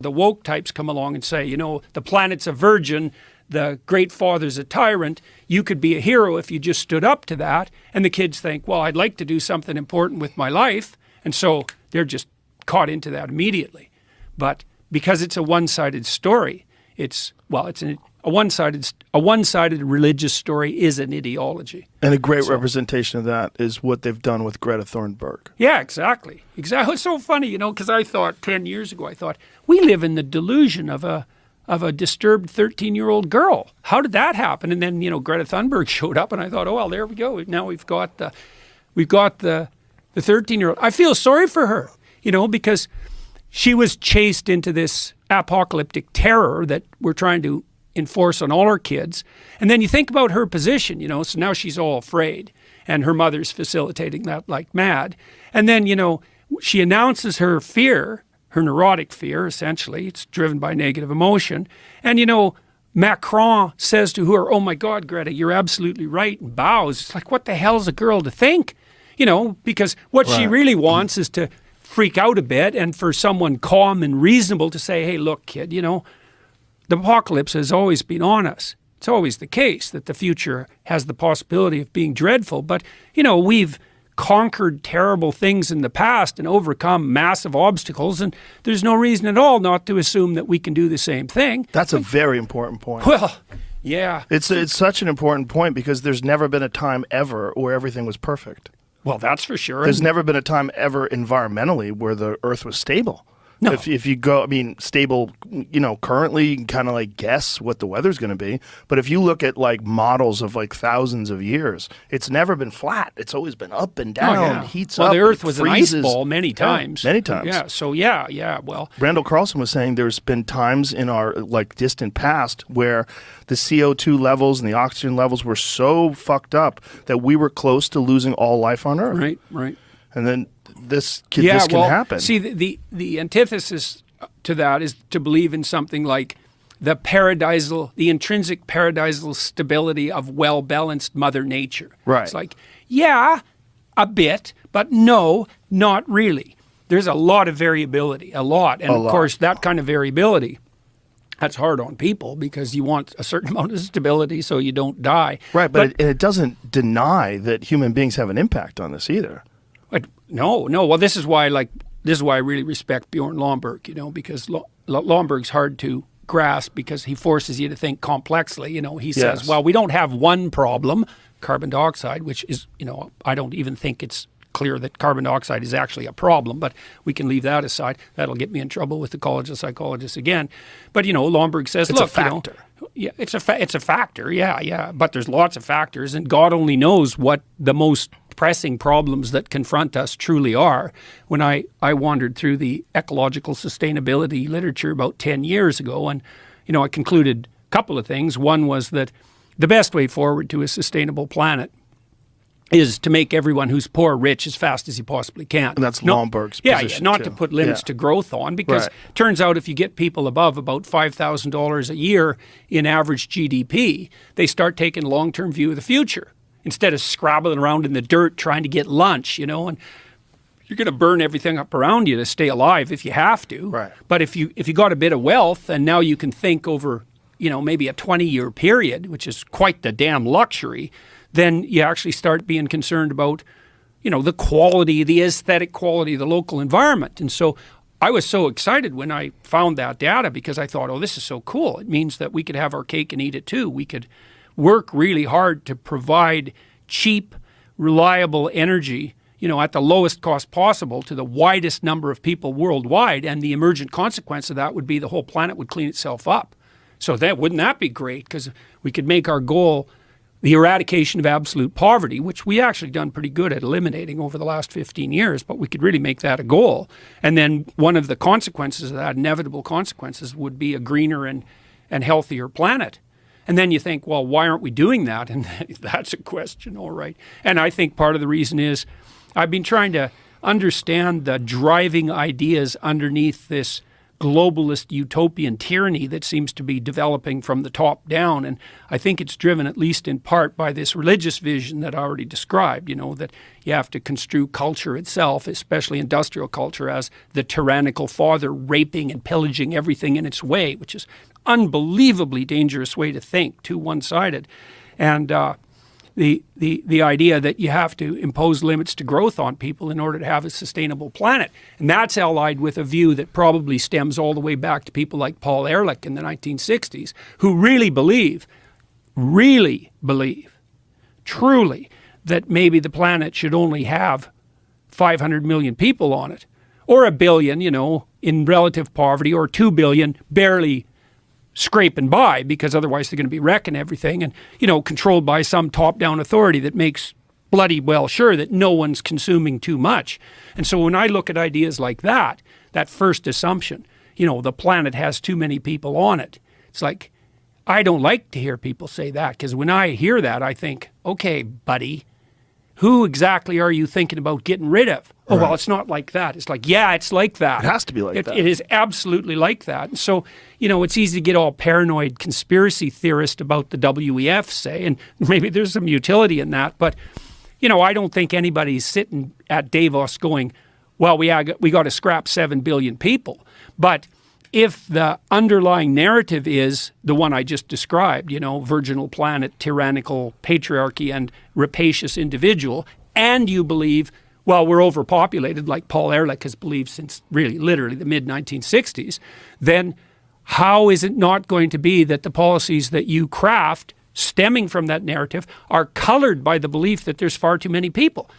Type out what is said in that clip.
The woke types come along and say, the planet's a virgin, the great father's a tyrant, you could be a hero if you just stood up to that. And the kids think, well, I'd like to do something important with my life. And so they're just caught into that immediately. But because it's a one-sided story, a one-sided religious story is an ideology. And a great representation of that is what they've done with Greta Thunberg. Yeah, exactly. It's so funny, because I thought 10 years ago, we live in the delusion of a disturbed 13-year-old girl. How did that happen? And then, Greta Thunberg showed up, and I thought, oh, well, there we go. Now we've got the 13-year-old. I feel sorry for her, because she was chased into this apocalyptic terror that we're trying to enforce on all our kids. And then you think about her position, so now she's all afraid, and her mother's facilitating that like mad. And then, she announces her fear, her neurotic fear, essentially. It's driven by negative emotion. And, Macron says to her, oh my God, Greta, you're absolutely right, and bows. It's like, what the hell's a girl to think? Because what she really wants is to freak out a bit, and for someone calm and reasonable to say, hey, look, kid, the apocalypse has always been on us. It's always the case that the future has the possibility of being dreadful. But, we've conquered terrible things in the past and overcome massive obstacles, and there's no reason at all not to assume that we can do the same thing. That's a very important point. Well, yeah. It's such an important point because there's never been a time ever where everything was perfect. Well, that's for sure. There's never been a time ever environmentally where the Earth was stable. No. If you go, stable, currently you can kind of guess what the weather's going to be. But if you look at models of thousands of years, it's never been flat. It's always been up and down, heats up. Well, the Earth was freezes. an ice ball many times. Yeah, many times. Yeah, so yeah, well. Randall Carlson was saying there's been times in our distant past where the CO2 levels and the oxygen levels were so fucked up that we were close to losing all life on Earth. Right. And then this can happen. See, the antithesis to that is to believe in something like the intrinsic paradisal stability of well-balanced Mother Nature. Right. It's like, yeah, a bit, but no, not really. There's a lot of variability, of course, that kind of variability, that's hard on people because you want a certain amount of stability so you don't die. Right, but it doesn't deny that human beings have an impact on this either. No. Well, this is why I really respect Bjorn Lomborg, because Lomborg's hard to grasp because he forces you to think complexly. He says, well, we don't have one problem, carbon dioxide, which is, I don't even think it's clear that carbon dioxide is actually a problem, but we can leave that aside. That'll get me in trouble with the College of Psychologists again. But, Lomborg says, it's look, a factor. Yeah, it's a factor, yeah. But there's lots of factors, and God only knows what the most pressing problems that confront us truly are. When I wandered through the ecological sustainability literature about 10 years ago, and, I concluded a couple of things. One was that the best way forward to a sustainable planet is to make everyone who's poor rich as fast as you possibly can. And that's Lomborg's position, not to put limits to growth on, because it turns out if you get people above about $5,000 a year in average GDP, they start taking a long-term view of the future instead of scrabbling around in the dirt trying to get lunch, and you're going to burn everything up around you to stay alive if you have to. Right. But if you got a bit of wealth and now you can think over, maybe a 20-year period, which is quite the damn luxury, then you actually start being concerned about, the quality, the aesthetic quality of the local environment. And so I was so excited when I found that data because I thought, oh, this is so cool. It means that we could have our cake and eat it too. We could work really hard to provide cheap, reliable energy, at the lowest cost possible to the widest number of people worldwide. And the emergent consequence of that would be the whole planet would clean itself up. So wouldn't that be great? Because we could make our goal the eradication of absolute poverty, which we actually done pretty good at eliminating over the last 15 years, but we could really make that a goal. And then one of the consequences of that, inevitable consequences, would be a greener and healthier planet. And then you think, well, why aren't we doing that? And that's a question, all right. And I think part of the reason is I've been trying to understand the driving ideas underneath this globalist utopian tyranny that seems to be developing from the top down. And I think it's driven, at least in part, by this religious vision that I already described, that you have to construe culture itself, especially industrial culture, as the tyrannical father raping and pillaging everything in its way, which is an unbelievably dangerous way to think, too one-sided. And the idea that you have to impose limits to growth on people in order to have a sustainable planet. And that's allied with a view that probably stems all the way back to people like Paul Ehrlich in the 1960s, who really believe, truly, that maybe the planet should only have 500 million people on it, or 1 billion, in relative poverty, or 2 billion barely scraping by, because otherwise they're going to be wrecking everything, and controlled by some top-down authority that makes bloody well sure that no one's consuming too much. And so when I look at ideas like that first assumption, the planet has too many people on it, it's like, I don't like to hear people say that, because when I hear that, I think, okay, buddy, who exactly are you thinking about getting rid of? Oh, well, it's not like that. It's like, yeah, it's like that. It has to be like that. It is absolutely like that. And so, it's easy to get all paranoid conspiracy theorist about the WEF, say, and maybe there's some utility in that. But, I don't think anybody's sitting at Davos going, well, we got to scrap 7 billion people. But if the underlying narrative is the one I just described, virginal planet, tyrannical patriarchy, and rapacious individual, and you believe, well, we're overpopulated, like Paul Ehrlich has believed since really literally the mid-1960s, then how is it not going to be that the policies that you craft stemming from that narrative are colored by the belief that there's far too many people?